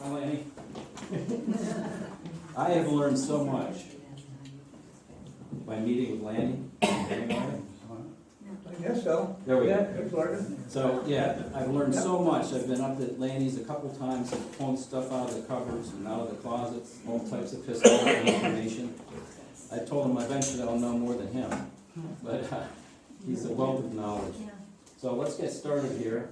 Hi, Lanny. I have learned so much by meeting with Lanny. I guess so. There we go. Yeah, good learning. So, yeah, I've learned so much. I've been up at Lanny's a couple times, pulling stuff out of the cupboards and out of the closets, all types of historical information. I told him eventually I'll know more than him, but he's a wealth of knowledge. So let's get started here.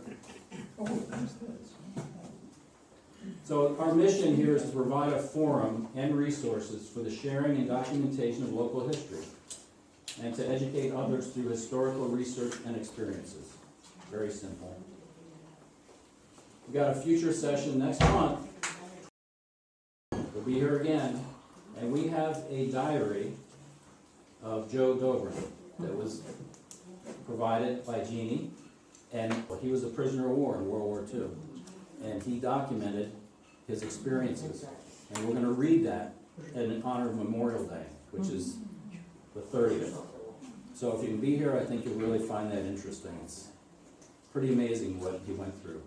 So our mission here is to provide a forum and resources for the sharing and documentation of local history, and to educate others through historical research and experiences. Very simple. We've got a future session next month. We'll be here again, and we have a diary of Joe Dobrin that was provided by Jeannie, and he was a prisoner of war in World War II, and he documented his experiences. And we're going to read that in honor of Memorial Day, which is the 30th. So if you can be here, I think you'll really find that interesting. It's pretty amazing what he went through.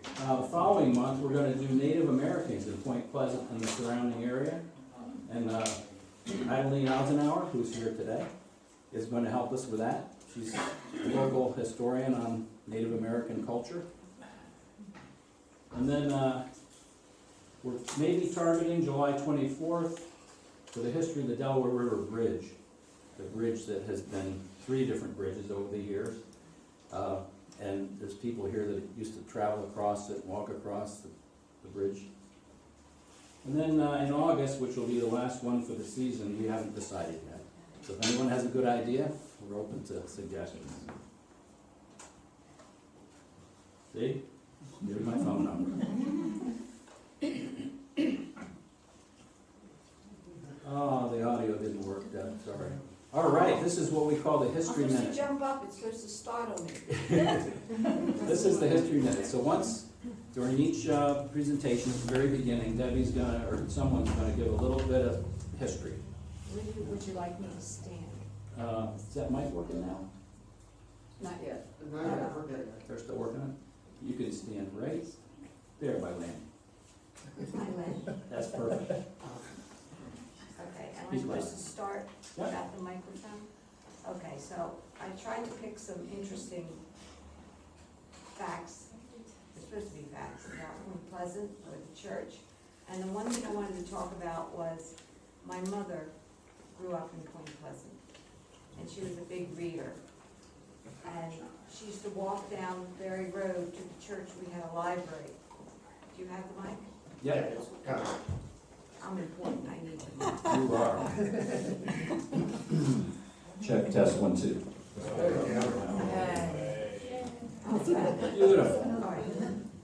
The following month, we're going to do Native Americans in Point Pleasant and the surrounding area. And Eileen Eisenhower, who's here today, is going to help us with that. She's a local historian on Native American culture. And then we're maybe targeting July 24th for the history of the Delaware River Bridge, the bridge that has been 3 different bridges over the years. And there's people here that used to travel across it, walk across the bridge. And then in August, which will be the last one for the season, we haven't decided yet. So if anyone has a good idea, we're open to suggestions. See? Here's my phone number. Oh, the audio didn't work, Deb, sorry. All right, this is what we call the History I'm supposed Minute. to jump up, it's supposed to startle me. This is the History Minute. So once, during each presentation at the very beginning, Debbie's gonna, or someone's gonna give a little bit of history. Would you like me to stand? Is that mic working now? Not yet. They're still working on it? You can stand right there by Lanny. My leg. That's perfect. Okay, am I Speak supposed loud. to start Yeah. without the microphone? Okay, so I tried to pick some interesting facts. They're supposed to be facts about Point Pleasant or the church. And the one thing I wanted to talk about was my mother grew up in Point Pleasant, and she was a big reader. And she used to walk down Berry Road to the church. We had a library. Do you have the mic? Yeah, I'm important, I need the mic. you are. Check, test, 1, 2. Beautiful. All right.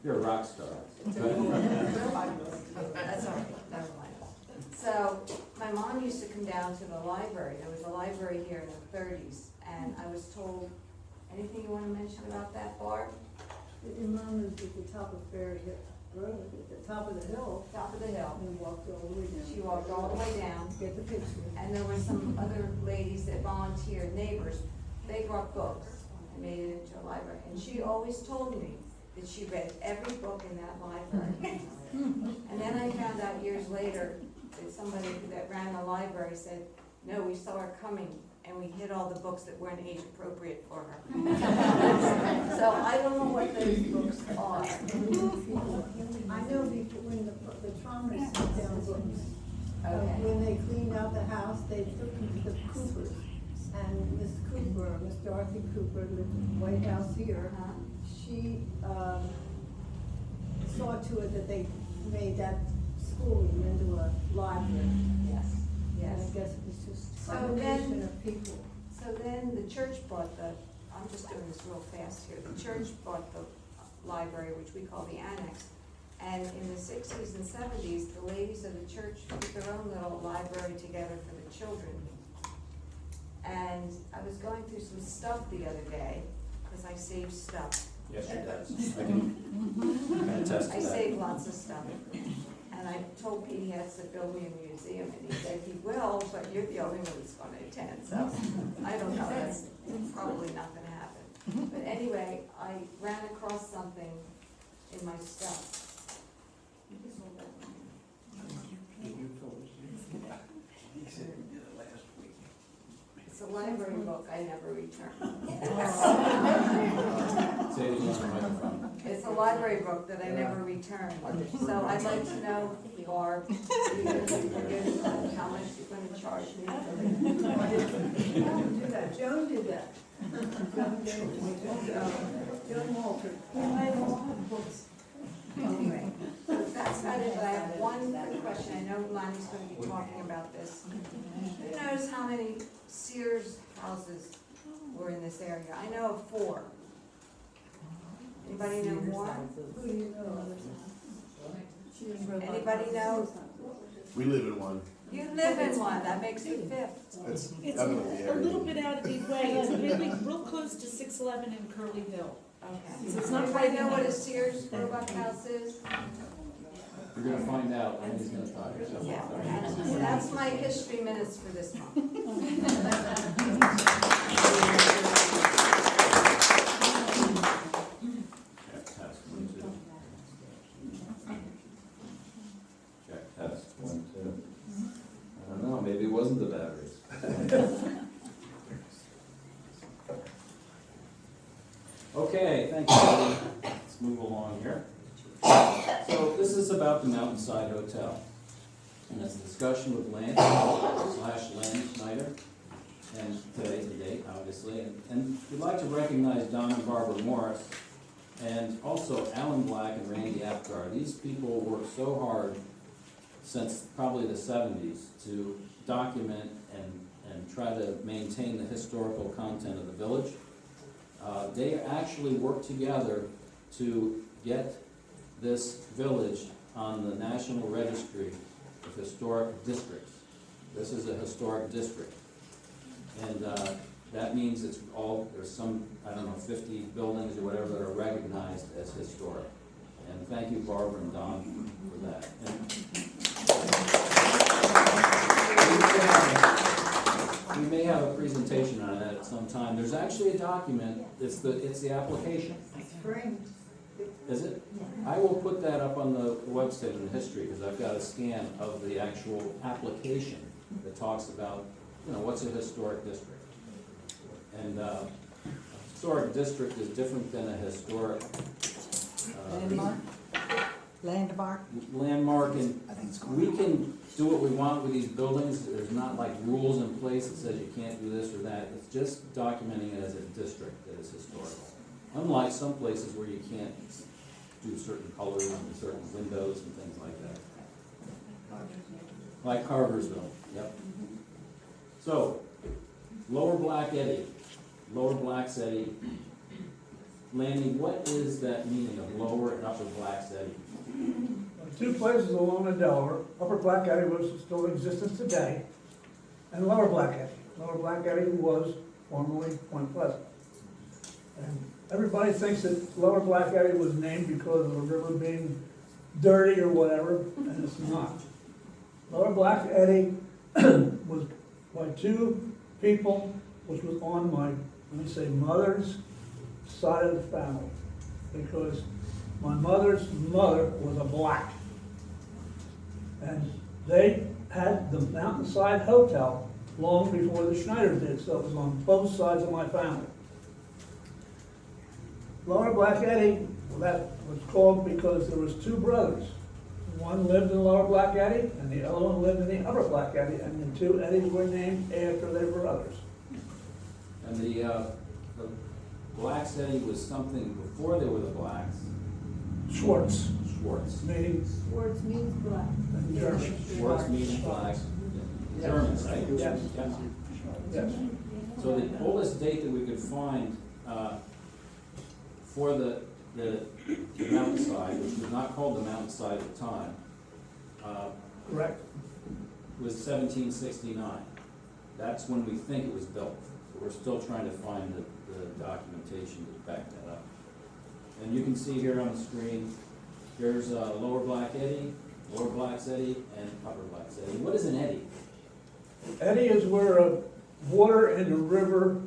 You're a rock star. That's all right, never mind. So, my mom used to come down to the library. There was a library here in the 30s, and I was told, anything you want to mention about that, Barb? Your mom is at the top of Ferry Road, at the top of the hill, Top of the hill. and walked all the way down. She walked all the way down, Get the picture. and there were some other ladies that volunteered, neighbors. They brought books and made it into a library. And she always told me that she read every book in that library. And then I found out years later that somebody that ran the library said, no, we saw her coming and we hid all the books that weren't age appropriate for her. So I don't know what those books are. I know before, when the Trommers took down books, Okay. when they cleaned out the house, they took them to the Coopers. And Miss Cooper, Miss Dorothy Cooper, lived in the White House here. Uh-huh. She saw to it that they made that school into a library. Yes, And yes. I guess it was just a So combination then- of people. So then the church bought I'm just doing this real fast here, the church bought the library, which we call the annex. And in the 60s and 70s, the ladies of the church put their own little library together for the children. And I was going through some stuff the other day, because I save stuff. Yes, she does. I can attest to I that. save lots of stuff. And I told Pete he has to build me a museum, and he said he will, but you're the only one that's gonna attend, so I don't know, that's probably not gonna happen. But anyway, I ran across something in my stuff. It's a library book I never returned. Say it again on the microphone. It's a library book that I never returned. So I'd like to know, Barb, how much you're gonna charge me for it. Joan did that, Joan did that. Joan Walter. Anyway, that's not it, but I have one quick question. I know Lanny's gonna be talking about this. Who knows how many Sears houses were in this area? I know of 4. Anybody know more? Who do you know? Anybody know? We live in one. You live in one, that makes it 5th. It's It's definitely a little area. bit out of the way, it's really real close to 611 in Curly Hill. Okay. So it's not Anybody right know in what a there. Sears Roebuck house is? You're gonna find out, and he's gonna talk. Yeah, that's my history minutes for this month. Check test, 1, 2. Check test, 1, 2. I don't know, maybe it wasn't the batteries. Okay, thank you, Eddie. Let's move along here. So this is about the Mountainside Hotel. And it's a discussion with Lanny Schneider. And today's the date, obviously. And we'd like to recognize Don and Barbara Morris, and also Alan Black and Randy Apgar. These people worked so hard since probably the 70s to document and try to maintain the historical content of the village. They actually worked together to get this village on the National Registry of Historic Districts. This is a historic district. And that means it's all, there's some, I don't know, 50 buildings or whatever that are recognized as historic. And thank you, Barbara and Don, for that. And we may have a presentation on that at some time. There's actually a document, it's the application. Spring. Is it? I will put that up on the website in the history, because I've got a scan of the actual application that talks about, you know, what's a historic district. And historic district is different than a historic landmark, and we can do what we want with these buildings. There's not like rules in place that says you can't do this or that. It's just documenting it as a district that is historical. Unlike some places where you can't do certain colors and certain windows and things like that. Like Carversville, yep. So, Lower Black Eddy, Lower Black's Eddy. Lanny, what is that meaning of Lower and Upper Black's Eddy? Two places along the Delaware. Upper Black Eddy was still in existence today, and Lower Black Eddy. Lower Black Eddy was formerly Point Pleasant. And everybody thinks that Lower Black Eddy was named because of the river being dirty or whatever, and it's not. Lower Black Eddy was by 2 people, which was on my, let me say, mother's side of the family, because my mother's mother was a black. And they had the Mountainside Hotel long before the Schneider did, so it was on both sides of my family. Lower Black Eddy, well, that was called because there was 2 brothers. One lived in Lower Black Eddy, and the other one lived in the Upper Black Eddy, and the 2 Eddies were named after their brothers. And the Black's Eddy was something before they were the Blacks. Schwartz, Schwartz. meaning Words means black. in German. Schwartz means Blacks. German, right? Yes. Yes. So the oldest date that we could find for the mountainside, which was not called the mountainside at the time, Correct. was 1769. That's when we think it was built. So we're still trying to find the documentation to back that up. And you can see here on the screen, there's Lower Black Eddy, Lower Black's Eddy, and Upper Black's Eddy. What is an eddy? Eddy is where water in the river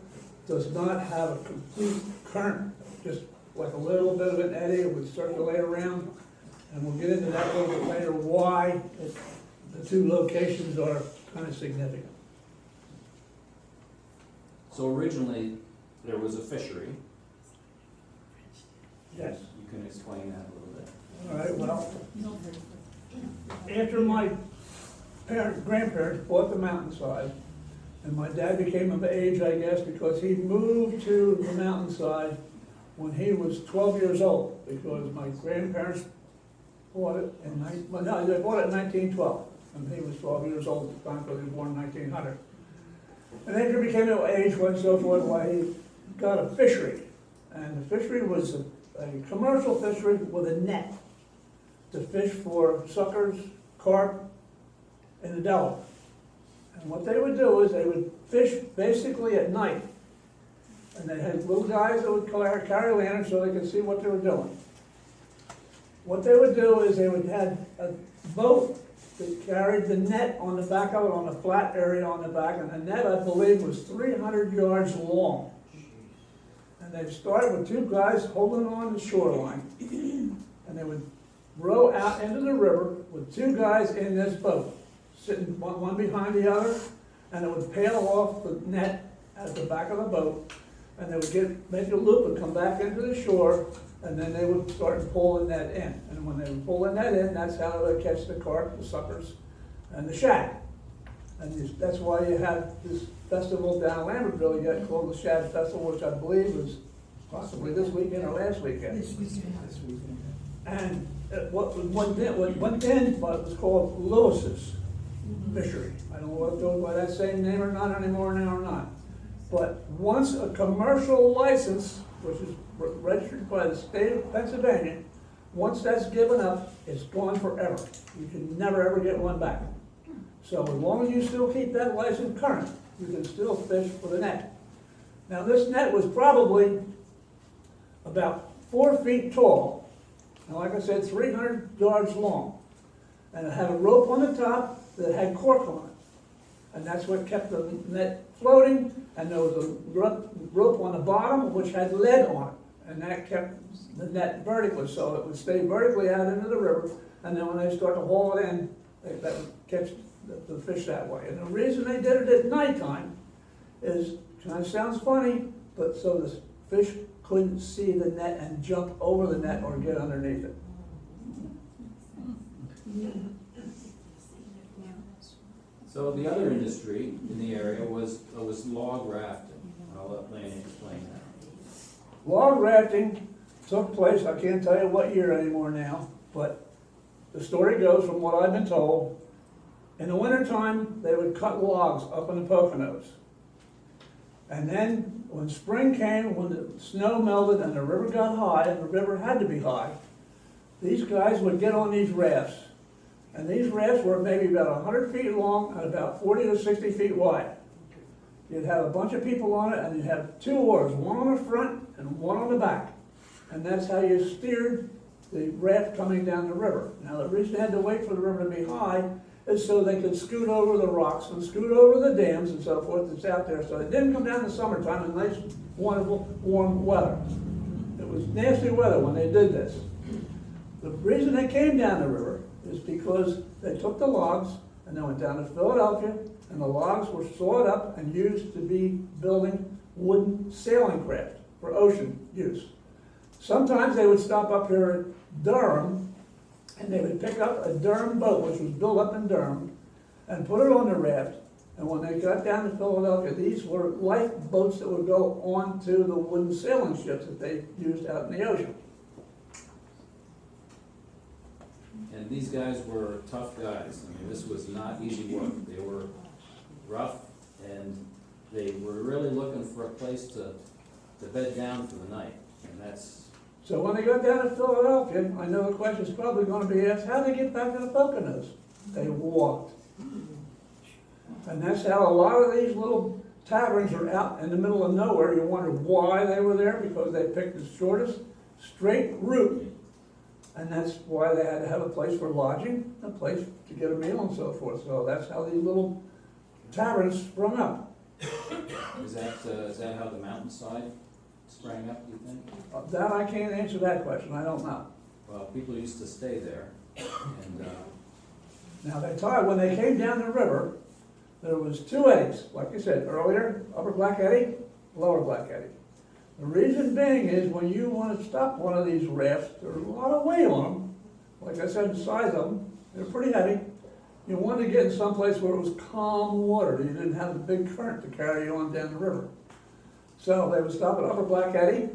does not have a complete current, just like a little bit of an eddy, it would circulate around. And we'll get into that a little bit later, why the two locations are kind of significant. So originally, there was a fishery. Yes. You can explain that a little bit. All right, well, after my grandparents bought the Mountainside, and my dad became of age, I guess, because he moved to the Mountainside when he was 12 years old, because my grandparents bought it in they bought it in 1912, and he was 12 years old at the time, because he was born in 1900. And after he became of age, and so forth, why he got a fishery, and the fishery was a commercial fishery with a net to fish for suckers, carp, in the Delaware. And what they would do is they would fish basically at night. And they had little guys that would carry lanterns so they could see what they were doing. What they would do is they would have a boat that carried the net on the back of it, on a flat area on the back, and the net, I believe, was 300 yards long. And they'd start with two guys holding on the shoreline, and they would row out into the river with two guys in this boat, sitting one behind the other, and it would pail off the net at the back of the boat, and they would make a loop and come back into the shore, and then they would start pulling that in. And when they would pull the net in, that's how they would catch the carp, the suckers, and the shad. And that's why you have this festival down in Lambertville yet called the Shad Festival, which I believe was possibly this weekend or last weekend. This weekend. And what went in, but it was called Lewis's fishery. I don't know if it goes by that same name or not anymore now or not. But once a commercial license, which is registered by the state of Pennsylvania, once that's given up, it's gone forever. You can never ever get one back. So as long as you still keep that license current, you can still fish with a net. Now this net was probably about 4 feet tall, and like I said, 300 yards long. And it had a rope on the top that had cork on it. And that's what kept the net floating, and there was a rope on the bottom which had lead on it. And that kept the net vertically, so it would stay vertically out into the river, and then when they start to haul it in, that would catch the fish that way. And the reason they did it at nighttime is, kind of sounds funny, but so the fish couldn't see the net and jump over the net or get underneath it. So the other industry in the area was log rafting. I'll let Lanny explain that. Log rafting took place, I can't tell you what year anymore now, but the story goes from what I've been told. In the wintertime, they would cut logs up in the Poconos. And then when spring came, when the snow melted and the river got high, and the river had to be high, these guys would get on these rafts. And these rafts were maybe about 100 feet long and about 40 to 60 feet wide. You'd have a bunch of people on it, and you'd have two oars, one on the front and one on the back. And that's how you steered the raft coming down the river. Now the reason they had to wait for the river to be high is so they could scoot over the rocks and scoot over the dams and so forth that's out there. So it didn't come down in the summertime in nice, wonderful, warm weather. It was nasty weather when they did this. The reason they came down the river is because they took the logs and they went down to Philadelphia, and the logs were sawed up and used to be building wooden sailing craft for ocean use. Sometimes they would stop up here at Durham, and they would pick up a Durham boat, which was built up in Durham, and put it on the raft. And when they got down to Philadelphia, these were lifeboats that would go onto the wooden sailing ships that they used out in the ocean. And these guys were tough guys. I mean, this was not easy work. They were rough, and they were really looking for a place to bed down for the night. And that's... So when they got down to Philadelphia, I know the question's probably going to be asked, how did they get back to the Poconos? They walked. And that's how a lot of these little taverns are out in the middle of nowhere. You wonder why they were there, because they picked the shortest straight route. And that's why they had to have a place for lodging, a place to get a meal and so forth. So that's how these little taverns sprung up. Is that how the Mountainside sprang up, you think? That I can't answer that question, I don't know. Well, people used to stay there, and, Now, when they came down the river, there was two eddies, like I said earlier, Upper Black Eddy, Lower Black Eddy. The reason being is when you want to stop one of these rafts, there's a lot of weight on them. Like I said, the size of them, they're pretty heavy. You wanted to get in some place where it was calm water, you didn't have a big current to carry you on down the river. So they would stop at Upper Black Eddy,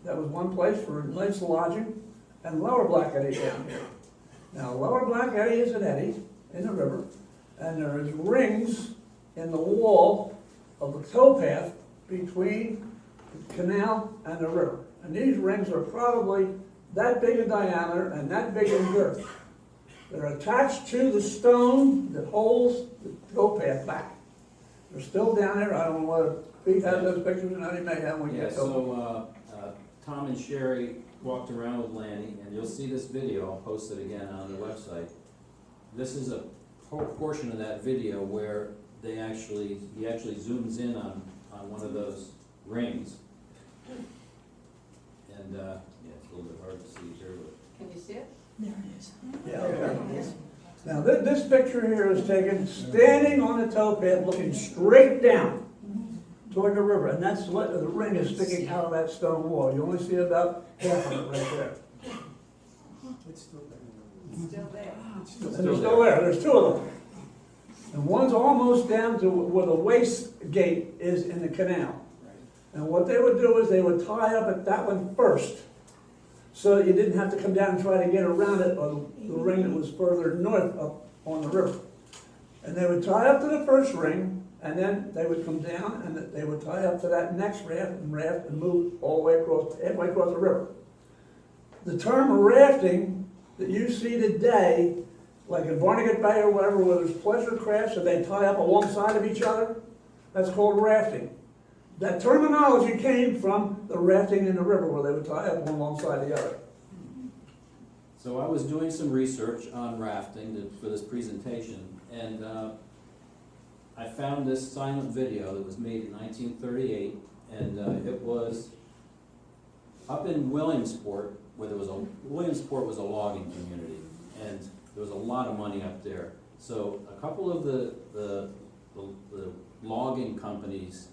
that was one place for nice lodging, and Lower Black Eddy down here. Now, Lower Black Eddy is an eddy in the river, and there is rings in the wall of the towpath between the canal and the river. And these rings are probably that big in diameter and that big in girth. They're attached to the stone that holds the towpath back. They're still down there. I don't know whether Pete has those pictures, and he may have when we yeah, get over. so, Tom and Sherry walked around with Lanny, and you'll see this video, I'll post it again on the website. This is a portion of that video where he actually zooms in on one of those rings. And, yeah, it's a little bit hard to see here, but. Can you see it? There it is. Yeah, okay. Now, this picture here is taken standing on the towpath, looking straight down toward the river, and that's what the ring is sticking out of that stone wall. You only see about half of it right there. It's still there. And they're still there, there's two of them. And one's almost down to where the waste gate is in the canal. And what they would do is they would tie up at that one first, so that you didn't have to come down and try to get around it on the ring that was further north up on the river. And they would tie up to the first ring, and then they would come down and they would tie up to that next raft and move all the way across, halfway across the river. The term rafting that you see today, like in Barnegat Bay or whatever, where there's pleasure crafts and they tie up alongside of each other, that's called rafting. That terminology came from the rafting in the river where they would tie up one alongside the other. So I was doing some research on rafting for this presentation, and I found this silent video that was made in 1938, and it was up in Williamsport, Williamsport was a logging community, and there was a lot of money up there. So a couple of the logging companies,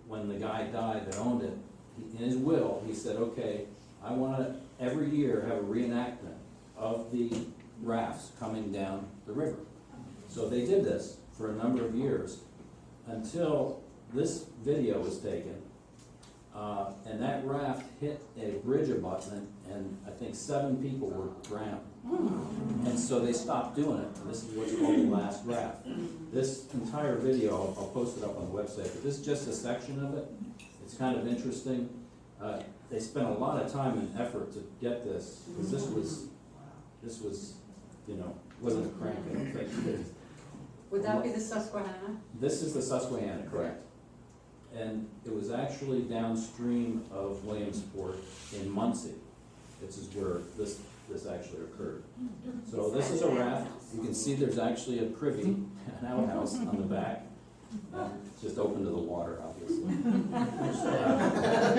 when the guy died that owned it, in his will, he said, okay, I want to every year have a reenactment of the rafts coming down the river. So they did this for a number of years until this video was taken, and that raft hit a bridge abutment, and I think 7 people were drowned. And so they stopped doing it, and this is what's called the last raft. This entire video, I'll post it up on the website, but this is just a section of it. It's kind of interesting. They spent a lot of time and effort to get this, because this was, you know, wasn't a crank, I don't think. Would that be the Susquehanna? This is the Susquehanna, correct. And it was actually downstream of Williamsport in Muncie. This is where this actually occurred. So this is a raft. You can see there's actually a privy, an outhouse on the back. It's just open to the water, obviously.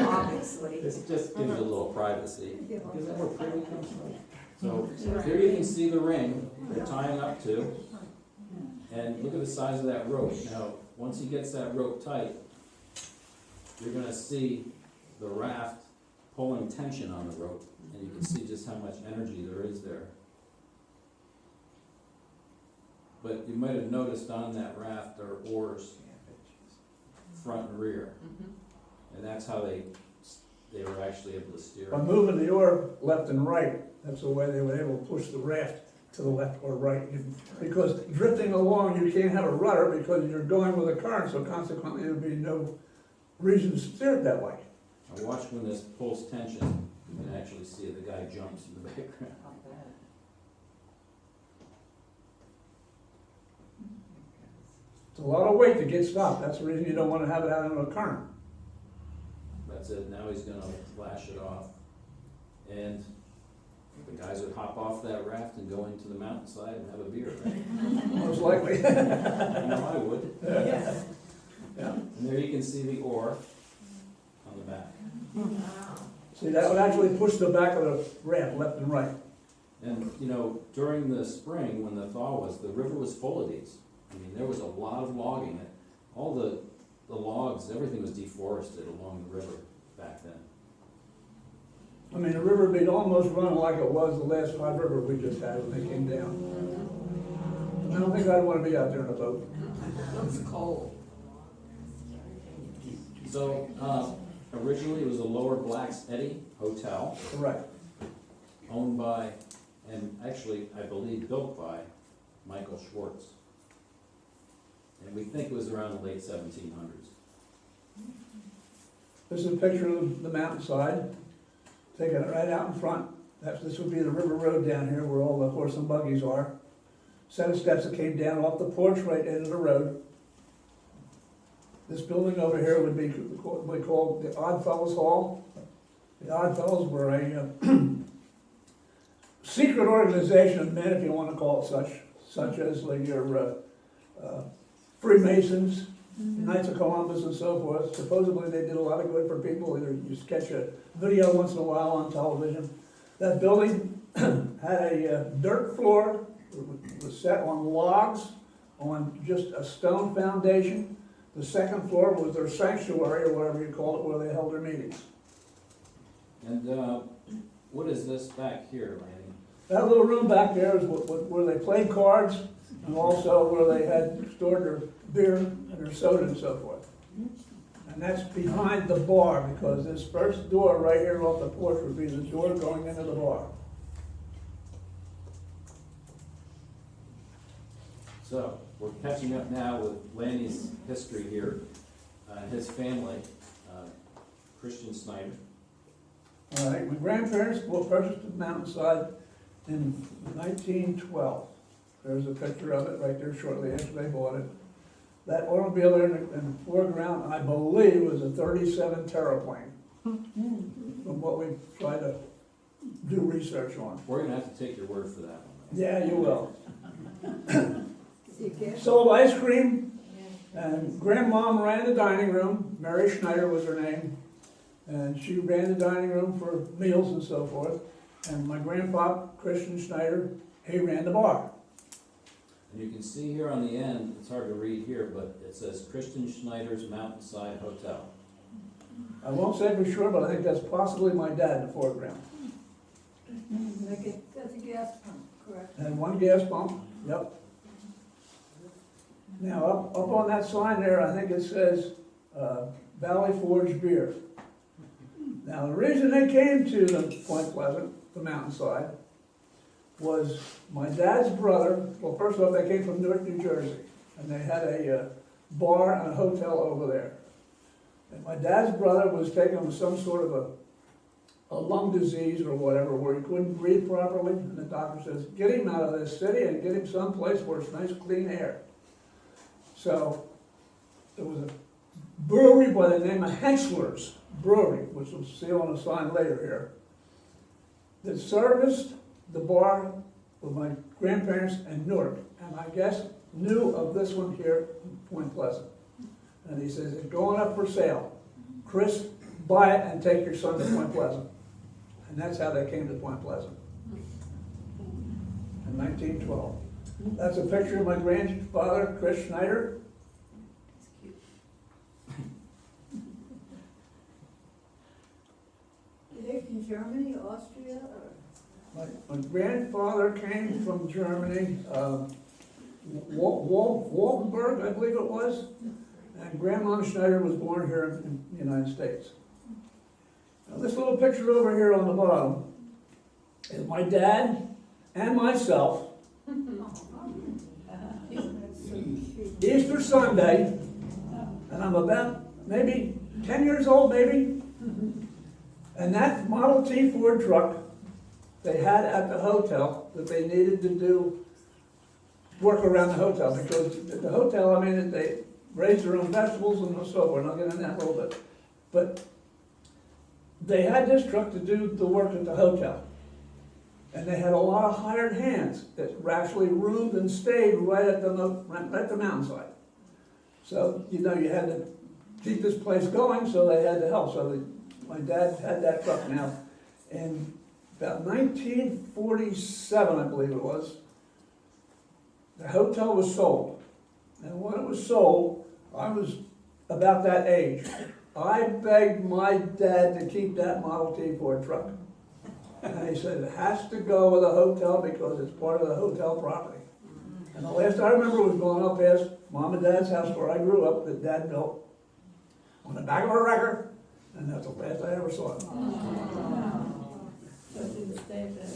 Obviously. This just gives you a little privacy. Is that where privy comes from? So here you can see the ring they're tying up to. And look at the size of that rope. Now, once he gets that rope tight, you're gonna see the raft pulling tension on the rope, and you can see just how much energy there is there. But you might have noticed on that raft are oars, front and rear, and that's how they were actually able to steer. By moving the oar left and right, that's the way they were able to push the raft to the left or right. Because drifting along, you can't have a rudder because you're going with a current, so consequently there would be no reason to steer it that way. Now watch when this pulls tension, you can actually see the guy jumps in the background. It's a lot of weight to get stopped. That's the reason you don't want to have it out in a current. That's it, now he's gonna flash it off. And the guys would hop off that raft and go into the mountainside and have a beer, right? Most likely. You know I would. Yeah. And there you can see the oar See, that would actually push the back of the ramp left and right. And, you know, during the spring, when the thaw was, the river was full of these. I mean, there was a lot of logging. All the logs, everything was deforested along the river back then. I mean, the river would be almost running like it was the last five rivers we just had when they came down. I don't think I'd want to be out there in a boat. Looks cold. So, originally it was a Lower Blacks Eddy Hotel, Correct. owned by, and actually, I believe, built by Michael Schwartz. And we think it was around the late 1700s. This is a picture of the mountainside, taking it right out in front. This would be the river road down here where all the horse and buggies are. Set of steps that came down off the porch right into the road. This building over here would be what we call the Odd Fellows Hall. The Odd Fellows were a secret organization of men, if you want to call it such as like your Freemasons, Knights of Columbus and so forth. Supposedly they did a lot of good for people. Either you just catch a video once in a while on television. That building had a dirt floor, it was set on logs, on just a stone foundation. The second floor was their sanctuary, or whatever you call it, where they held their meetings. And what is this back here, Lanny? That little room back there is where they played cards, and also where they had stored their beer and their soda and so forth. And that's behind the bar, because this first door right here off the porch would be the door going into the bar. So, we're catching up now with Lanny's history here, his family, Christian Schneider. All right, my grandparents purchased the Mountainside in 1912. There's a picture of it right there shortly after they bought it. That automobile there in the foreground, I believe, was a 37 Terraplane, from what we've tried to do research on. We're gonna have to take your word for that one. Yeah, you will. Sold ice cream, and grandmom ran the dining room. Mary Schneider was her name, and she ran the dining room for meals and so forth. And my grandpa, Christian Schneider, he ran the bar. And you can see here on the end, it's hard to read here, but it says Christian Schneider's Mountainside Hotel. I won't say for sure, but I think that's possibly my dad in the foreground. That's a gas pump, correct? And one gas pump, yep. Now, up on that sign there, I think it says Valley Forge Beer. Now, the reason they came to the Point Pleasant, the Mountainside, was my dad's brother. Well, first of all, they came from Newark, New Jersey, and they had a bar and a hotel over there. And my dad's brother was taken with some sort of a lung disease or whatever, where he couldn't breathe properly, and the doctor says, get him out of this city and get him someplace where it's nice, clean air. So, there was a brewery by the name of Hensler's Brewery, which you'll see on a sign later here, that serviced the bar with my grandparents in Newark, and I guess knew of this one here in Point Pleasant. And he says, it's going up for sale. Chris, buy it and take your son to Point Pleasant. And that's how they came to Point Pleasant in 1912. That's a picture of my grandfather, Chris Schneider. Are they from Germany, Austria, or? My grandfather came from Germany, Waltenberg, I believe it was, and Grandma Schneider was born here in the United States. Now, this little picture over here on the bottom is my dad and myself, Easter Sunday, and I'm about maybe 10 years old, maybe, and that Model T Ford truck they had at the hotel that they needed to do work around the hotel, because the hotel, I mean, they raised their own vegetables and so forth, and I'll get into that a little bit. But they had this truck to do the work at the hotel. And they had a lot of hired hands that actually roomed and stayed right at the mountainside. So, you know, you had to keep this place going, so they had to help. So My dad had that truck now. In about 1947, I believe it was, the hotel was sold. And when it was sold, I was about that age. I begged my dad to keep that Model T Ford truck. And he said, it has to go with the hotel because it's part of the hotel property. And the last I remember was going up past Mom and Dad's house where I grew up, that Dad built, on the back of a wrecker, and that's the last I ever saw it.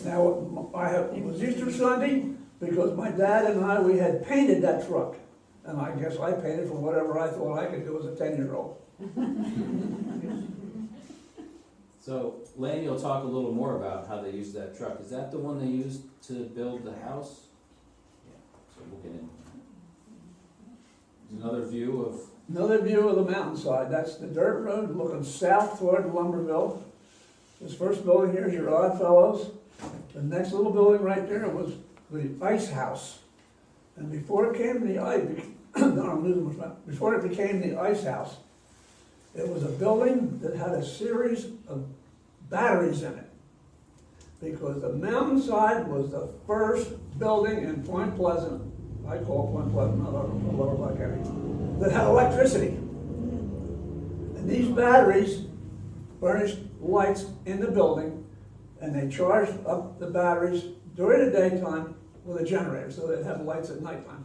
Now, it was Easter Sunday, because my dad and I, we had painted that truck. And I guess I painted for whatever I thought I could do as a 10-year-old. So Lanny will talk a little more about how they used that truck. Is that the one they used to build the house? Yeah, so we'll get in. Another view of, Another view of the mountainside. That's the dirt road looking south toward Lumberville. This first building here is your Odd Fellows. The next little building right there was the ice house. And before it came the ice, before it became the ice house, it was a building that had a series of batteries in it. Because the mountainside was the first building in Point Pleasant, I call Point Pleasant, not Lower Black Area, that had electricity. And these batteries furnished lights in the building, and they charged up the batteries during the daytime with a generator, so they'd have lights at nighttime.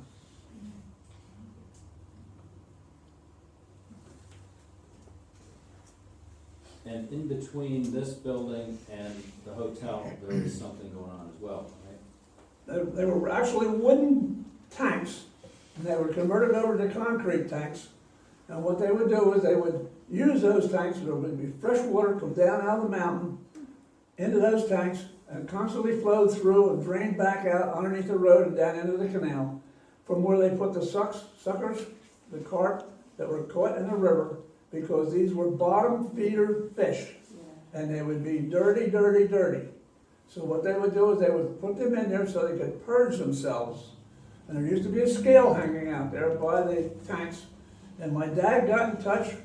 and in between this building and the hotel, there was something going on as well, right? They were actually wooden tanks, and they were converted over to concrete tanks. And what they would do is they would use those tanks, there would be fresh water come down out of the mountain into those tanks and constantly flowed through and drained back out underneath the road and down into the canal, from where they put the suckers, the carp that were caught in the river, because these were bottom feeder fish, and they would be dirty, dirty, dirty. So what they would do is they would put them in there so they could purge themselves. And there used to be a scale hanging out there by the tanks. And my dad got in touch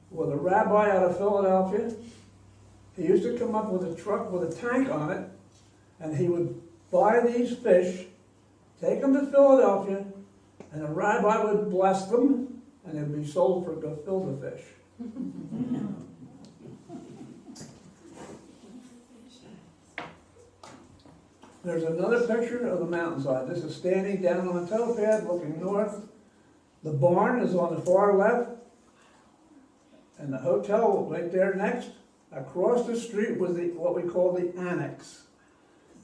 with a rabbi out of Philadelphia. He used to come up with a truck with a tank on it, and he would buy these fish, take them to Philadelphia, and the rabbi would bless them, and they'd be sold for gefilte fish. There's another picture of the mountainside. This is standing down on a towpath looking north. The barn is on the far left, and the hotel right there next. Across the street was what we call the annex.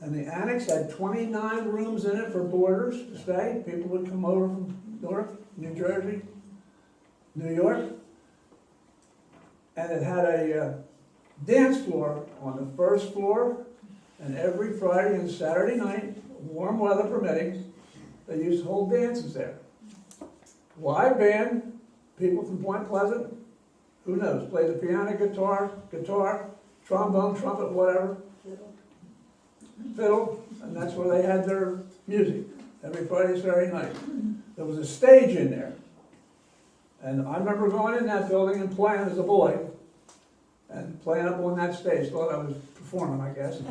And the annex had 29 rooms in it for boarders to stay. People would come over from Newark, New Jersey, New York. And it had a dance floor on the first floor. And every Friday and Saturday night, warm weather permitting, they used to hold dances there. Live band, people from Point Pleasant, who knows, play the piano, guitar, trombone, trumpet, whatever, fiddle, and that's where they had their music, every Friday, Saturday night. There was a stage in there. And I remember going in that building and playing as a boy, and playing up on that stage, thought I was performing, I guess.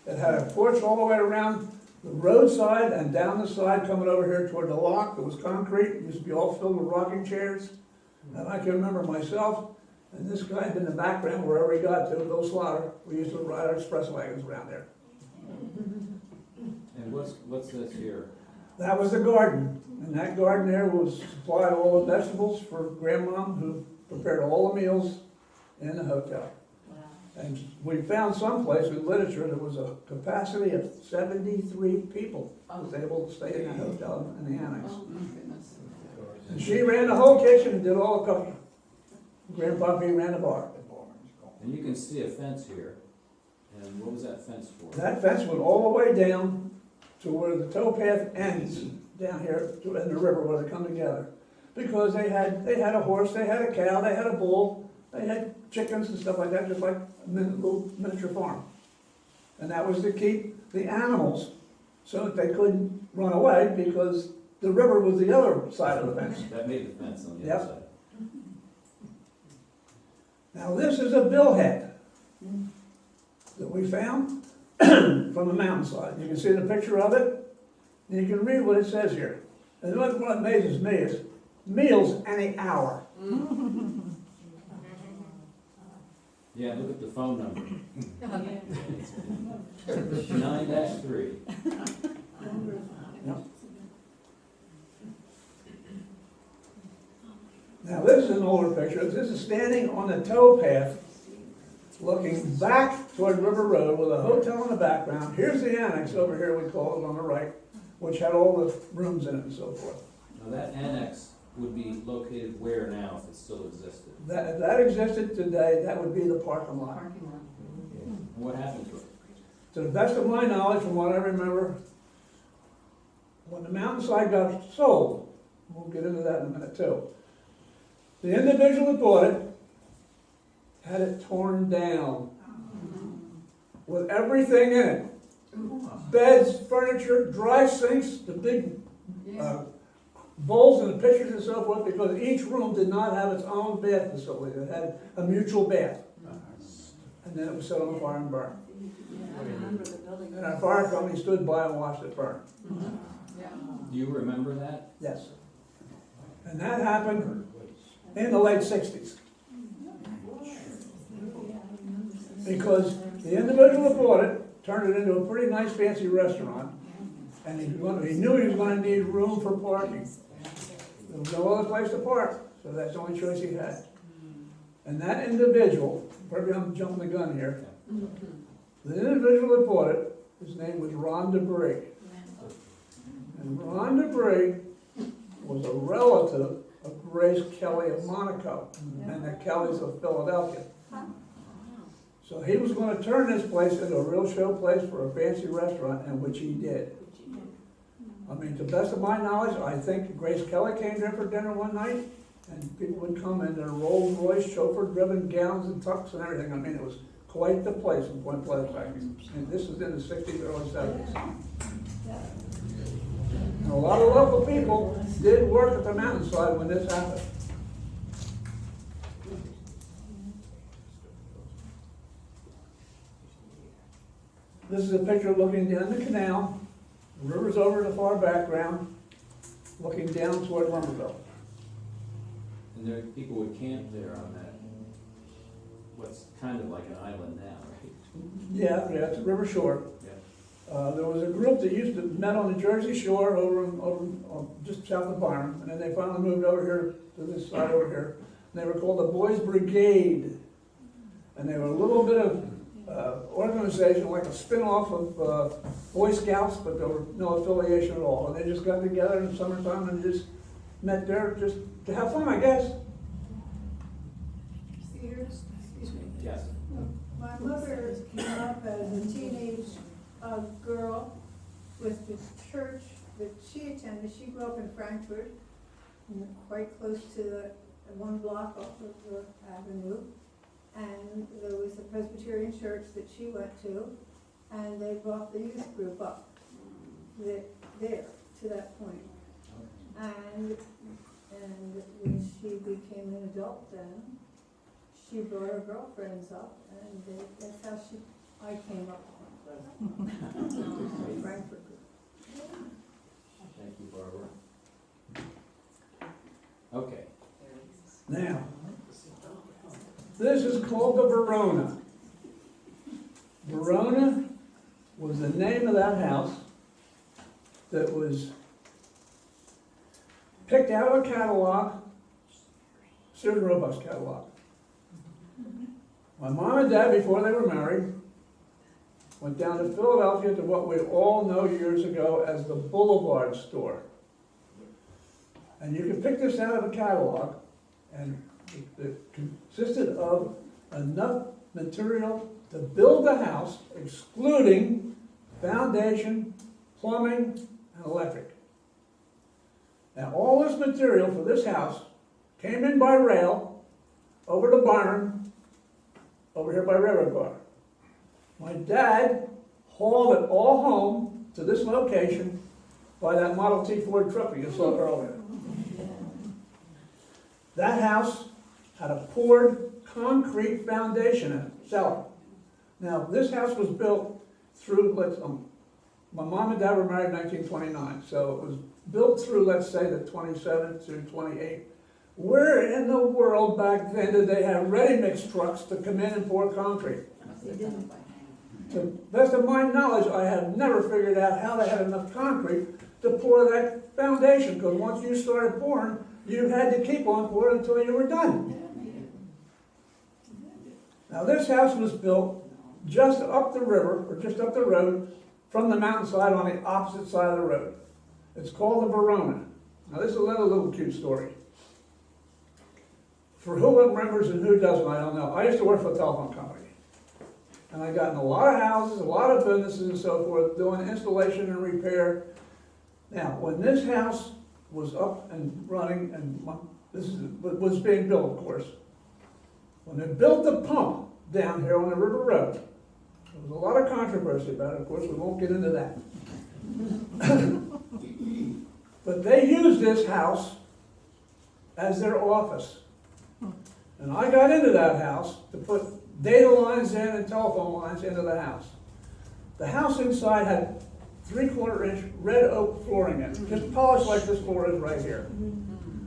It had a porch all the way around the roadside and down the side coming over here toward the lock. It was concrete, it used to be all filled with rocking chairs. And I can remember myself and this guy in the background, wherever he got to, Bill Slaughter, we used to ride our express wagons around there. And what's this here? That was the garden, and that garden there was supplied all the vegetables for Grandmom, who prepared all the meals in the hotel. And we found someplace in literature there was a capacity of 73 people was able to stay in the hotel in the annex. And she ran the whole kitchen and did all the cooking. Grandpa B ran the bar. And you can see a fence here. And what was that fence for? That fence went all the way down to where the towpath ends, down here in the river where they come together. Because they had a horse, they had a cow, they had a bull, they had chickens and stuff like that, just like a little miniature farm. And that was to keep the animals so that they couldn't run away, because the river was the other side of the fence. That made the fence on the Yep. other side. Now, this is a billhead that we found from the mountainside. You can see the picture of it, and you can read what it says here. And what amazes me is meals any hour. Yeah, look at the phone number. 9-3. Now, this is an older picture. This is standing on the towpath, looking back toward River Road with a hotel in the background. Here's the annex over here, we call it, on the right, which had all the rooms in it and so forth. Now, that annex would be located where now, if it still existed? If that existed today, that would be the parking lot. And what happened to it? To the best of my knowledge, from what I remember, when the Mountainside got sold, we'll get into that in a minute too, the individual that bought it had it torn down with everything in it. Beds, furniture, dry sinks, the big bowls and the pitchers and so forth, because each room did not have its own bath facility. It had a mutual bath. And then it was set on fire and burned. And our fire company stood by and watched it burn. Do you remember that? Yes. And that happened in the late 60s. Because the individual that bought it turned it into a pretty nice fancy restaurant, and he knew he was going to need room for parking. There was no other place to park, so that's the only choice he had. And that individual, probably I'm jumping the gun here, the individual that bought it, his name was Ron DeBree. And Ron DeBree was a relative of Grace Kelly of Monaco and the Kellys of Philadelphia. So he was going to turn this place into a real show place for a fancy restaurant, and which he did. I mean, to the best of my knowledge, I think Grace Kelly came there for dinner one night, and people would come in their Rolls Royce chauffeur-driven gowns and tux and everything. I mean, it was quite the place in Point Pleasant back then. And this was in the 60s, early 70s. And a lot of local people did work at the Mountainside when this happened. This is a picture looking down the canal. The river's over in the far background, looking down toward Lumberville. And there, people would camp there on that, what's kind of like an island now, right? Yeah, it's a river shore. Yeah. There was a group that used to met on the Jersey Shore over just south of Byron, and then they finally moved over here to this side over here. And they were called the Boys Brigade, and they were a little bit of organization, like a spin-off of Boy Scouts, but there was no affiliation at all. And they just got together in the summertime and just met there just to have fun, I guess. Excuse me. Yes. My mother came up as a teenage girl with the church that she attended. She grew up in Frankfurt, quite close to the one block off of the avenue. And there was a Presbyterian church that she went to, and they brought the youth group up there to that point. And when she became an adult then, she brought her girlfriends up, and that's how I came up with Frankfurt group. Thank you, Barbara. Okay. Now, this is called the Verona. Verona was the name of that house that was picked out of a catalog, Sears Roebuck's catalog. My mom and dad, before they were married, went down to Philadelphia to what we all know years ago as the Boulevard store. And you can pick this out of a catalog, and it consisted of enough material to build the house, excluding foundation, plumbing, and electric. Now, all this material for this house came in by rail over to Byron, over here by railroad car. My dad hauled it all home to this location by that Model T Ford truck that you saw earlier. That house had a poured concrete foundation in it, cellar. Now, this house was built through, my mom and dad were married in 1929, so it was built through, let's say, the 27th to 28th. Where in the world back then did they have ready-mix trucks to come in and pour concrete? They didn't. To the best of my knowledge, I have never figured out how they had enough concrete to pour that foundation, because once you started pouring, you had to keep on pouring until you were done. Now, this house was built just up the river, or just up the road, from the mountainside on the opposite side of the road. It's called the Verona. Now, this is another little cute story. For who remembers and who doesn't, I don't know. I used to work for a telephone company. And I got in a lot of houses, a lot of businesses and so forth, doing installation and repair. Now, when this house was up and running, and was being built, of course, when they built the pump down here on the River Road, there was a lot of controversy about it. Of course, we won't get into that. But they used this house as their office. And I got into that house to put data lines in and telephone lines into the house. The house inside had 3/4-inch red oak flooring in it, just polished like this floor is right here.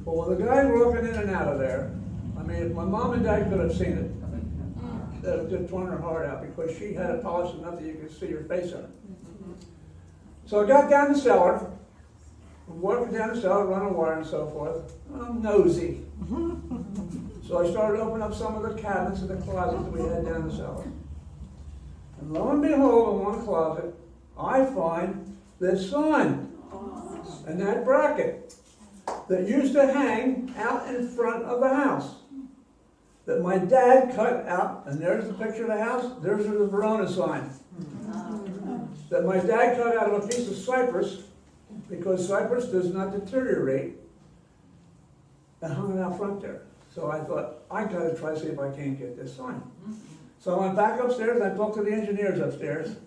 But when the guys were walking in and out of there, I mean, if my mom and dad could have seen it, that would just torn her heart out, because she had it polished enough that you could see her face in it. So I got down the cellar, walking down the cellar, running wire and so forth. I'm nosy. So I started opening up some of the cabinets and the closets that we had down the cellar. And lo and behold, in one closet, I find this sign and that bracket that used to hang out in front of the house, that my dad cut out, and there's the picture of the house, there's the Verona sign, that my dad cut out of a piece of cypress, because cypress does not deteriorate, and hung it out front there. So I thought, I gotta try to see if I can't get this sign. So I went back upstairs, and I talked to the engineers upstairs,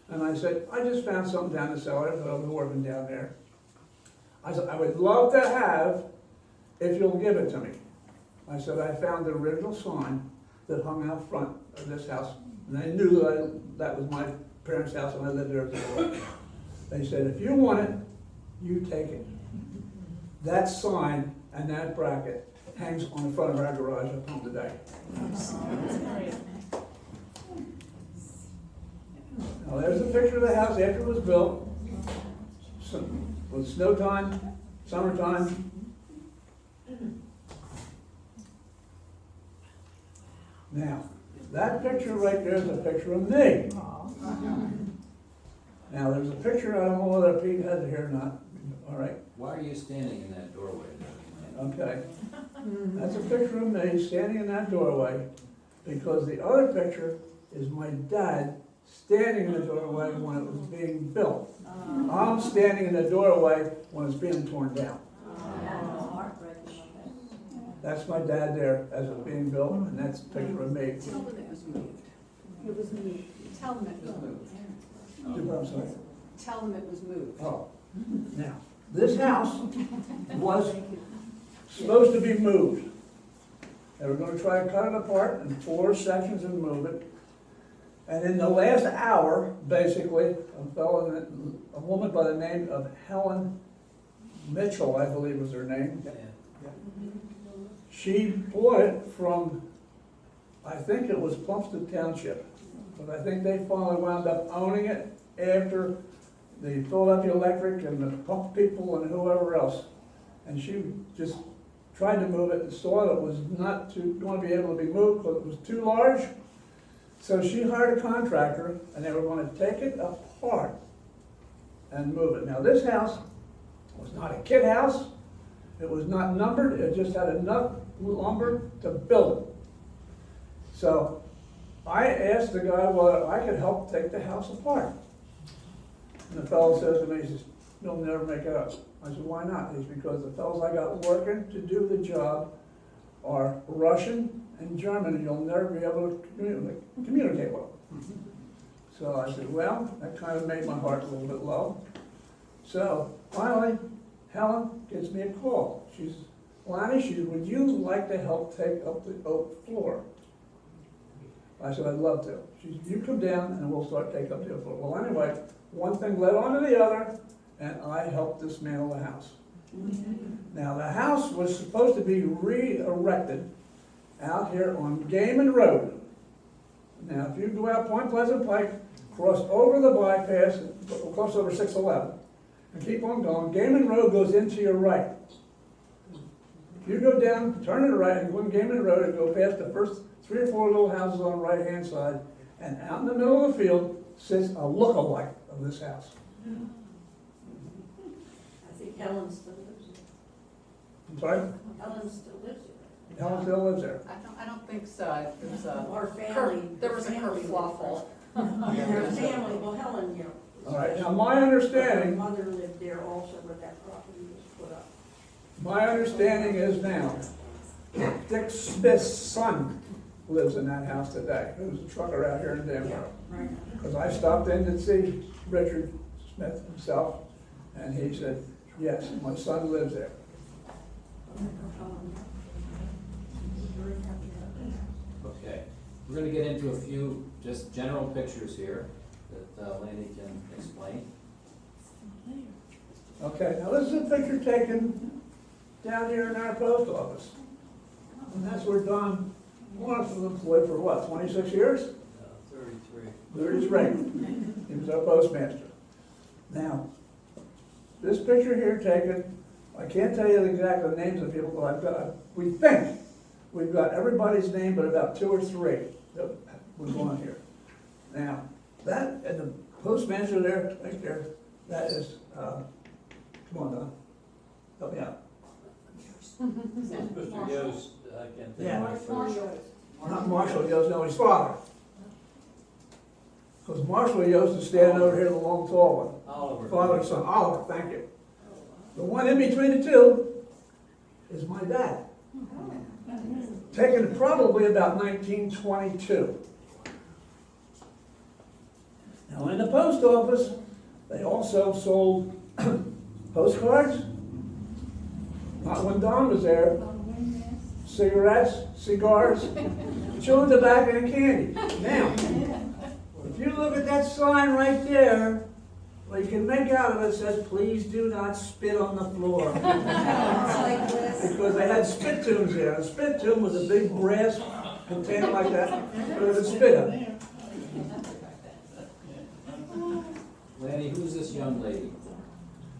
and I said, I just found something down the cellar that I was working down there. I said, I would love to have, if you'll give it to me. I said, I found the original sign that hung out front of this house, and I knew that was my parents' house, and I lived there before. They said, if you want it, you take it. That sign and that bracket hangs on the front of our garage at home today. Now, there's a picture of the house after it was built. With snow time, summertime. Now, that picture right there is a picture of me. Now, there's a picture, I don't know whether Pete has it here or not. All right. Why are you standing in that doorway? Okay. That's a picture of me standing in that doorway, because the other picture is my dad standing in the doorway when it was being built. I'm standing in the doorway when it's being torn down. That's my dad there as it's being built, and that's a picture of me. Tell them it was moved. It was moved. Tell them it was moved. I'm sorry. Tell them it was moved. Oh, now, this house was supposed to be moved. They were gonna try to cut it apart in 4 sections and move it. And in the last hour, basically, a woman by the name of Helen Mitchell, I believe was her name. She bought it from, I think it was Plumstead Township, but I think they finally wound up owning it after the Philadelphia Electric and the pump people and whoever else. And she just tried to move it and saw that it was not going to be able to be moved because it was too large. So she hired a contractor, and they were going to take it apart and move it. Now, this house was not a kid house. It was not numbered. It just had enough lumber to build it. So I asked the guy whether I could help take the house apart. And the fellow says to me, he says, you'll never make it up. I said, why not? He says, because the fellows I got working to do the job are Russian and German, and you'll never be able to communicate with them. So I said, well, that kind of made my heart a little bit low. So finally, Helen gives me a call. She says, Lanny, would you like to help take up the oak floor? I said, I'd love to. She said, you come down and we'll start taking up the floor. Well, anyway, one thing led on to the other, and I helped dismantle the house. Now, the house was supposed to be re-erected out here on Gaiman Road. Now, if you go out Point Pleasant Pike, cross over the bypass, cross over 611, and keep on going, Gaiman Road goes into your right. If you go down, turn to the right, and go on Gaiman Road and go past the first 3 or 4 little houses on the right-hand side, and out in the middle of the field sits a look-alike of this house. I think Helen still lives there. I'm sorry? Helen still lives there. Helen still lives there. I don't think so. There's a Our family. there was a family kerfluffle. Their family, well, Helen, you know. All right, now my Her understanding, mother lived there also where that property was put up. my understanding is now, Dick Smith's son lives in that house today, who's a trucker out here in Denver. Right. Because I stopped in to see Richard Smith himself, and he said, yes, my son lives there. Okay, we're gonna get into a few just general pictures here that Lanny can explain. Okay, now this is a picture taken down here in our post office. And that's where Don Lawrence was employed for what, 26 years? 33. He was our postmaster. Now, this picture here taken, I can't tell you the exact names of people, but I've got, we think we've got everybody's name but about 2 or 3 that was on here. Now, that, and the postmaster there, right there, that is, come on, Don, help me out. Mr. Yost, I can't think Yeah. of his first. Not Marshall Yost, no, his father. Because Marshall Yost is standing over here, the long tall Oliver. one. Father and son, Oliver, thank you. The one in between the two is my dad. Taken probably about 1922. Now in the post office, they also sold postcards. Not when Don was there. Cigarettes, cigars, chewing tobacco and candy. Now, if you look at that sign right there, what you can make out of it says, please do not spit on the floor. Like this. Because they had spit tunes there. A spit tune was a big brass container like that, with a spit on it. Lanny, who's this young lady?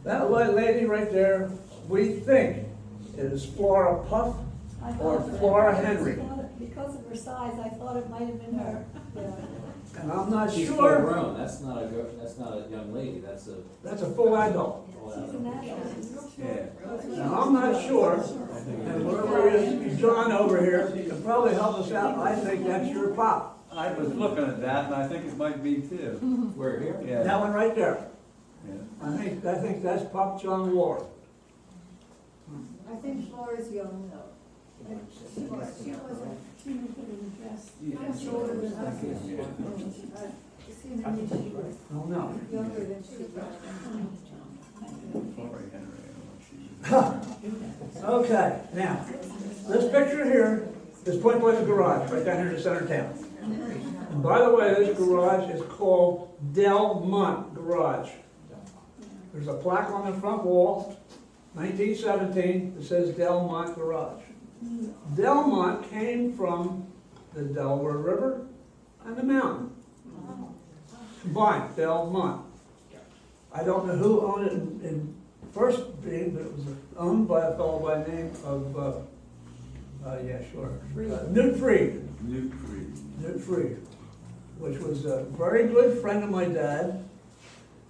That white lady right there, we think is Flora Puff or Flora Henry. Because of her size, I thought it might have been her. And I'm not She's full sure, grown, that's not a girl, that's not a young lady, that's a. that's a full adult. She's an adult. Yeah. Now, I'm not sure, and whoever is, John over here, can probably help us out. I think that's your pop. I was looking at that, and I think it might be too. We're here? Yeah. That one right there. Yeah. I think that's Pop John Ward. I think Flora's young though. She wasn't, she didn't put in a dress. Much older than us. It seemed to me she was Oh, no. younger than she was. Okay, now, this picture here is Point Pleasant Garage, right down here in the center of town. And by the way, this garage is called Del Mont Garage. There's a plaque on the front wall, 1917, that says Del Mont Garage. Del Mont came from the Delaware River and the mountain. Combined, Del Mont. I don't know who owned it in first being, but it was owned by a fellow by the name of, Newt Freed. Newt Freed, which was a very good friend of my dad.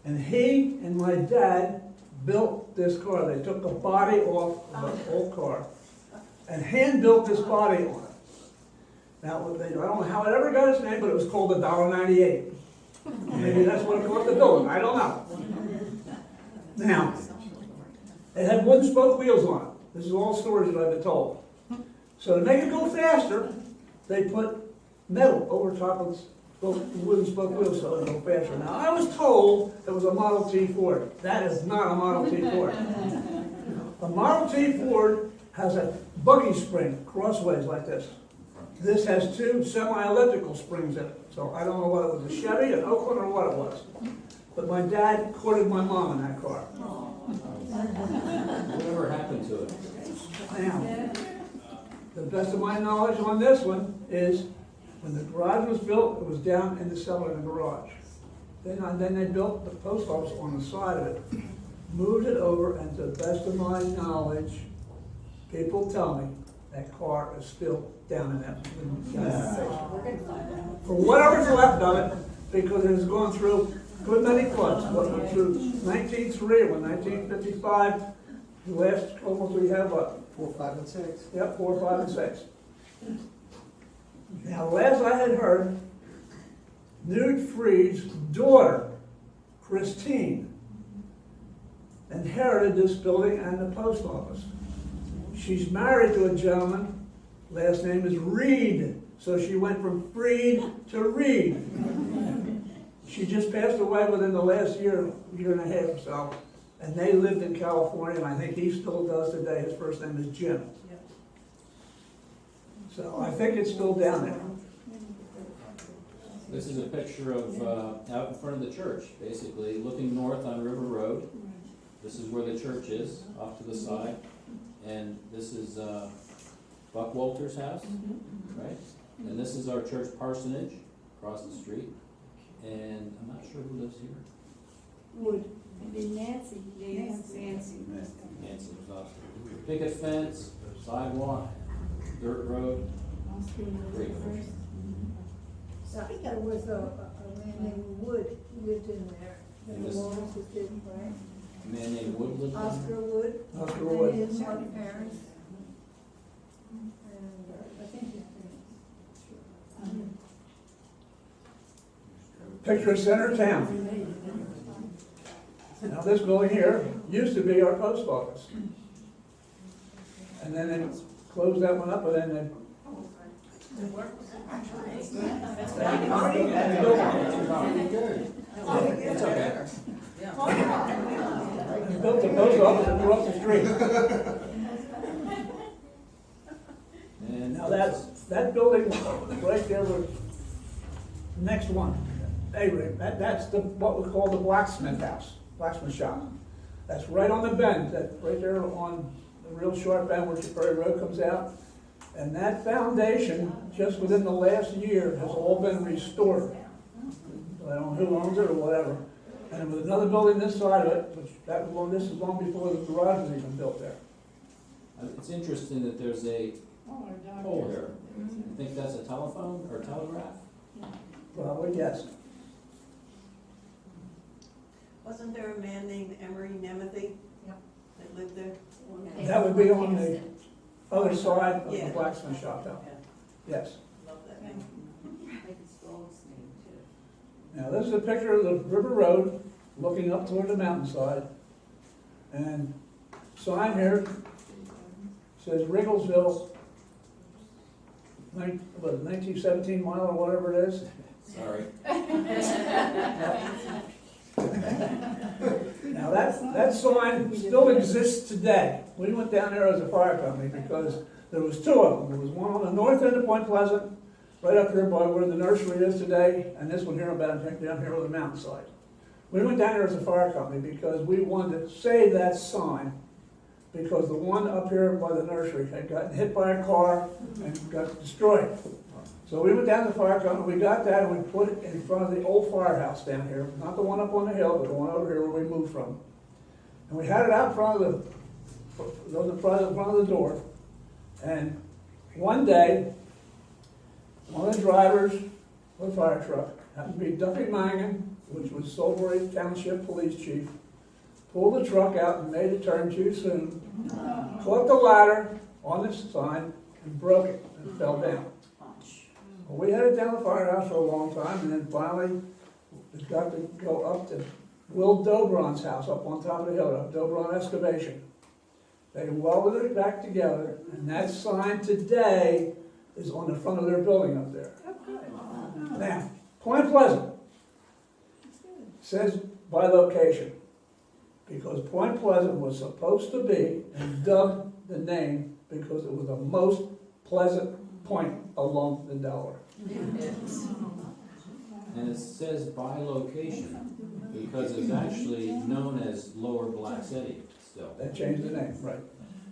And he and my dad built this car. They took the body off of an old car and hand-built this body on it. Now, I don't know how it ever got its name, but it was called the $1.98. Maybe that's what it cost to build it, I don't know. Now, it had wooden spoke wheels on it. This is all stories that I've been told. So to make it go faster, they put metal over top of the wooden spoke wheels so it would go faster. Now, I was told it was a Model T Ford. That is not a Model T Ford. A Model T Ford has a buggy spring crossways like this. This has two semi-elliptical springs in it, so I don't know whether it was a Chevy, an Oakland, or what it was. But my dad courted my mom in that car. Whatever happened to it? Now, the best of my knowledge on this one is, when the garage was built, it was down in the cellar in the garage. Then they built the post office on the side of it, moved it over, and to the best of my knowledge, people tell me that car is still down in that. For whatever's left of it, because it has gone through good many floods, went through 1903, when 1955, the last, almost we have what? 4, 5, and 6. Yep, 4, 5, and 6. Now, last I had heard, Newt Freed's daughter, Christine, inherited this building and the post office. She's married to a gentleman, last name is Reed, so she went from Freed to Reed. She just passed away within the last year and a half or so, and they lived in California, and I think he still does today. His first name is Jim. So I think it's still down there. This is a picture of, out in front of the church, basically, looking north on River Road. This is where the church is, off to the side. And this is Buck Walter's house, right? And this is our church parsonage, across the street. And I'm not sure who lives here. Wood. Maybe Nancy. Nancy. Nancy was off. Picket fence, sidewalk, dirt road. Great. I think there was a man named Wood lived in there. And The this- Lawrence was in, right? A man named Wood lived there? Oscar Wood. Oscar Wood. And his parents. And I think his parents. Picture of center of town. Now, this building here used to be our post office. And then they closed that one up, and then they It's okay. built the post office across the street. And Now, that building right there was the next one. Anyway, that's what we call the blacksmith house, blacksmith shop. That's right on the bend, that's right there on the real sharp bend where Prairie Road comes out. And that foundation, just within the last year, has all been restored. I don't know who owns it or whatever. And there was another building this side of it, which this is long before the garage was even built there. It's interesting that there's a pole here. I think that's a telephone or telegraph? Probably, yes. Wasn't there a man named Emery Nemeth that lived there? That would be on the other side of the Yeah. blacksmith shop, though. Yes. Love that name. Now, this is a picture of the River Road, looking up toward the mountainside. And sign here says Rigglesville, 1917 mile or whatever it is. Sorry. Now, that sign still exists today. We went down there as a fire company because there was two of them. There was one on the north end of Point Pleasant, right up here by where the nursery is today, and this one here about down here on the mountainside. We went down there as a fire company because we wanted to save that sign, because the one up here by the nursery had gotten hit by a car and got destroyed. So we went down to the fire company, we got that, and we put it in front of the old firehouse down here, not the one up on the hill, but the one over here where we moved from. And we had it out in front of the door. And one day, one of the drivers of the fire truck, happened to be Duffy Mangan, which was Salisbury Township Police Chief, pulled the truck out and made a turn too soon, caught the ladder on the sign and broke it and fell down. Well, we had it down the firehouse for a long time, and then finally it got to go up to Will Dobron's house up on top of the hill, up Dobron Excavation. They welded it back together, and that sign today is on the front of their building up there. Now, Point Pleasant says by location, because Point Pleasant was supposed to be, and dubbed the name because it was the most pleasant point along the Delaware. And it says by location, because it's actually known as Lower Black City still. They changed the name, right.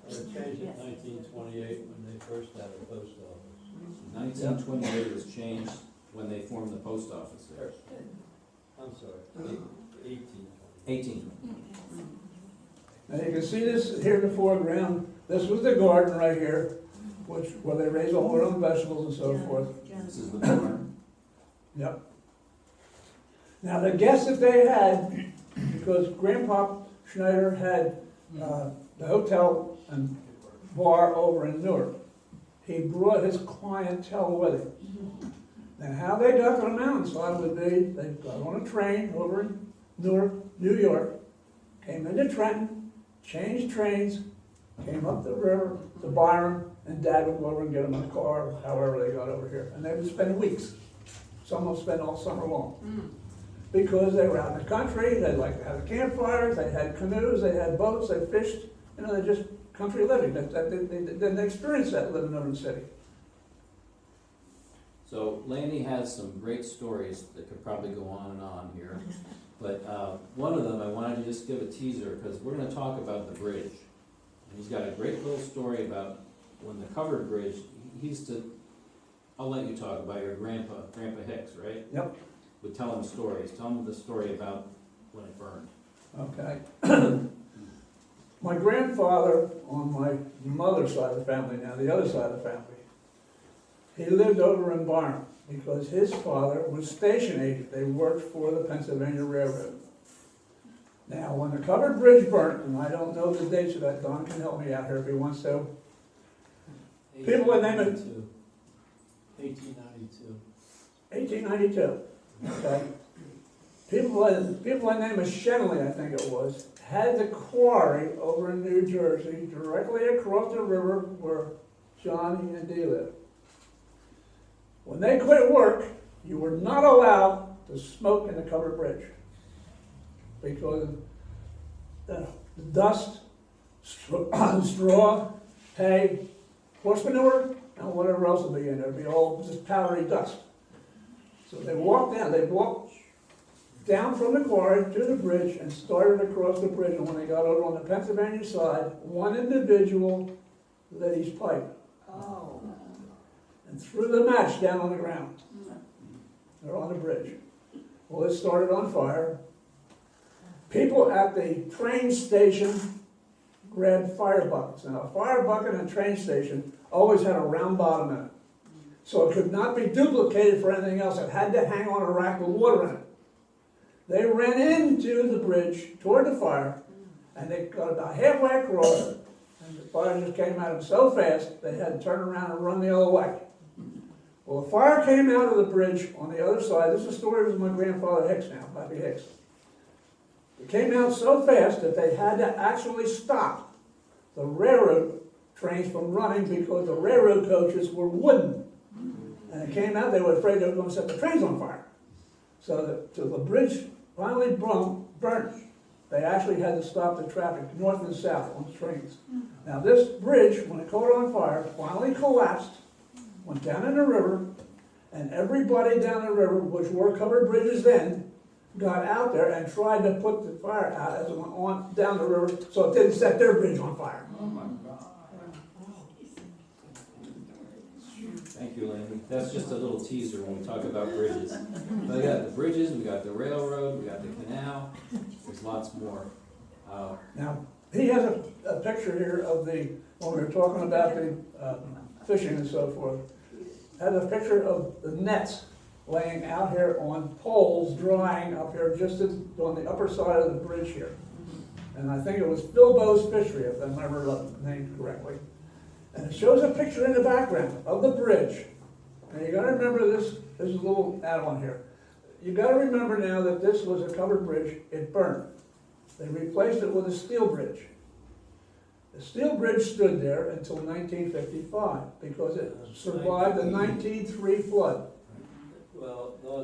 They changed it in 1928 when they first had a post office. 1928 was changed when they formed the post office there. I'm sorry, 1828. 18. Now you can see this here in the foreground. This was the garden right here, where they raise all their own vegetables and so forth. This is the barn. Yep. Now the guests that they had, because Grandpa Schneider had the hotel and bar over in Newark, he brought his clientele with him. Now how they got to the mountainside would be, they got on a train over in Newark, New York, came into Trenton, changed trains, came up the river to Byron, and Dad would go over and get them in a car, or however they got over here. And they would spend weeks. Some would spend all summer long. Because they were out in the country, they liked to have campfires, they had canoes, they had boats, they fished, you know, they just country living. They didn't experience that living over in the city. So Lanny has some great stories that could probably go on and on here. But one of them, I wanted to just give a teaser, because we're gonna talk about the bridge. And he's got a great little story about when the covered bridge, he used to, I'll let you talk about your Grandpa Hicks, right? Yep. Would tell him stories. Tell him the story about when it burned. Okay. My grandfather, on my mother's side of the family now, the other side of the family, he lived over in Byron because his father was station agent. They worked for the Pennsylvania Railroad. Now, when the covered bridge burnt, and I don't know the dates of that, Don can help me out here if he wants to. People would name it 1892. 1892. Okay. People by the name of Shenley, I think it was, had the quarry over in New Jersey, directly across the river where Johnny and Dee lived. When they quit work, you were not allowed to smoke in the covered bridge because the dust, straw, hay, horse manure, and whatever else would be in there. It'd be all just powdery dust. So they walked down from the quarry to the bridge and started across the bridge. And when they got over on the Pennsylvania side, one individual lit his pipe and threw the match down on the ground. They're on the bridge. Well, it started on fire. People at the train station grabbed fire buckets. Now, a fire bucket in a train station always had a round bottom in it. So it could not be duplicated for anything else. It had to hang on a rack with water in it. They ran into the bridge toward the fire, and they got about halfway across, and the fire just came at them so fast, they had to turn around and run the other way. Well, the fire came out of the bridge on the other side. This is a story of my grandfather Hicks now, Pappy Hicks. It came out so fast that they had to actually stop the railroad trains from running because the railroad coaches were wooden. And it came out, they were afraid they were going to set the trains on fire. So the bridge finally burnt. They actually had to stop the traffic north and south on the trains. Now this bridge, when it caught on fire, finally collapsed, went down in the river, and everybody down the river, which were covered bridges then, got out there and tried to put the fire out as it went on down the river so it didn't set their bridge on fire. Oh my God. Thank you, Lanny. That's just a little teaser when we talk about bridges. So we got the bridges, we got the railroad, we got the canal. There's lots more. Now, he has a picture here of when we were talking about the fishing and so forth, has a picture of the nets laying out here on poles, drying up here just on the upper side of the bridge here. And I think it was Bilbo's Fishery, if I remember the name correctly. And it shows a picture in the background of the bridge. And you gotta remember this is a little add-on here. You gotta remember now that this was a covered bridge, it burned. They replaced it with a steel bridge. The steel bridge stood there until 1955 because it survived the 1903 flood. Well, no,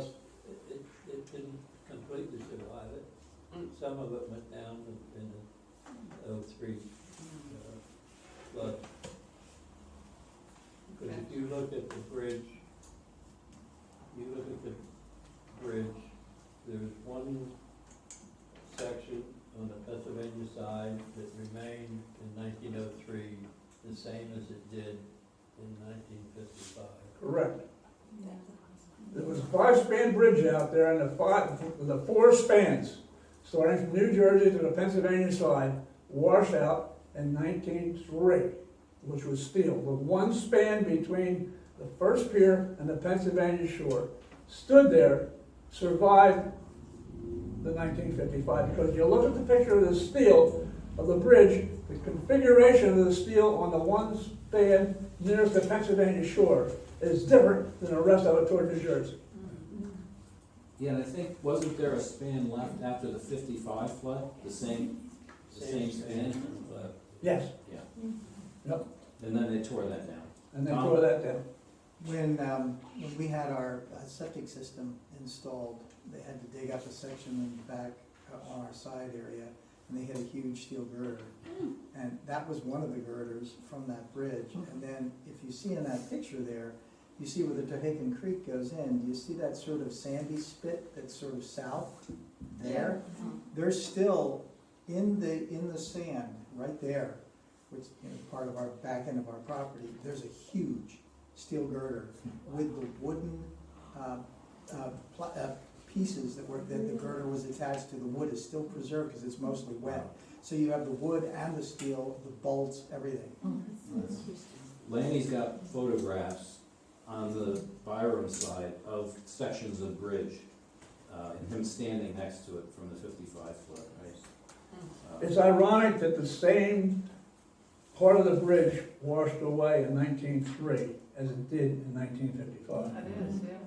it didn't completely survive it. Some of it went down in the 03 flood. Because if you look at the bridge, there's one section on the Pennsylvania side that remained in 1903, the same as it did in 1955. Correct. There was a 5-span bridge out there, and the 4 spans, starting from New Jersey to the Pennsylvania side, washed out in 1903, which was steel. The one span between the first pier and the Pennsylvania shore stood there, survived the 1955, because you look at the picture of the steel of the bridge, the configuration of the steel on the one span nearest the Pennsylvania shore is different than the rest of it toward New Jersey. Yeah, and I think, wasn't there a span left after the 55 flood, the same span? Yes, Yeah, yep, and then they tore that down. and they tore that down. When we had our septic system installed, they had to dig up a section in the back on our side area, and they had a huge steel girder. And that was one of the girders from that bridge. And then, if you see in that picture there, you see where the Tohickon Creek goes in, do you see that sort of sandy spit that's sort of south there? They're still in the sand, right there, which is part of our back end of our property. There's a huge steel girder with the wooden pieces that the girder was attached to. The wood is still preserved because it's mostly wet. So you have the wood and the steel, the bolts, everything. Lanny's got photographs on the Byram side of sections of bridge, and him standing next to it from the 55 flood, right? It's ironic that the same part of the bridge washed away in 1903 as it did in 1955. That is, yeah.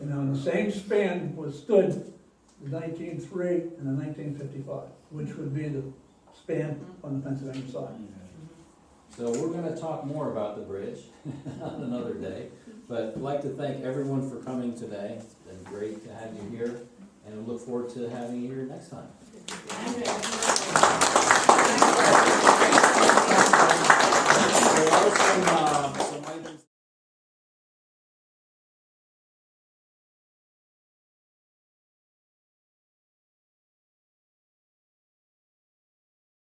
And on the same span withstood the 1903 and the 1955, which would be the span on the Pennsylvania side. So we're gonna talk more about the bridge on another day, but I'd like to thank everyone for coming today. It's been great to have you here, and I look forward to having you here next time.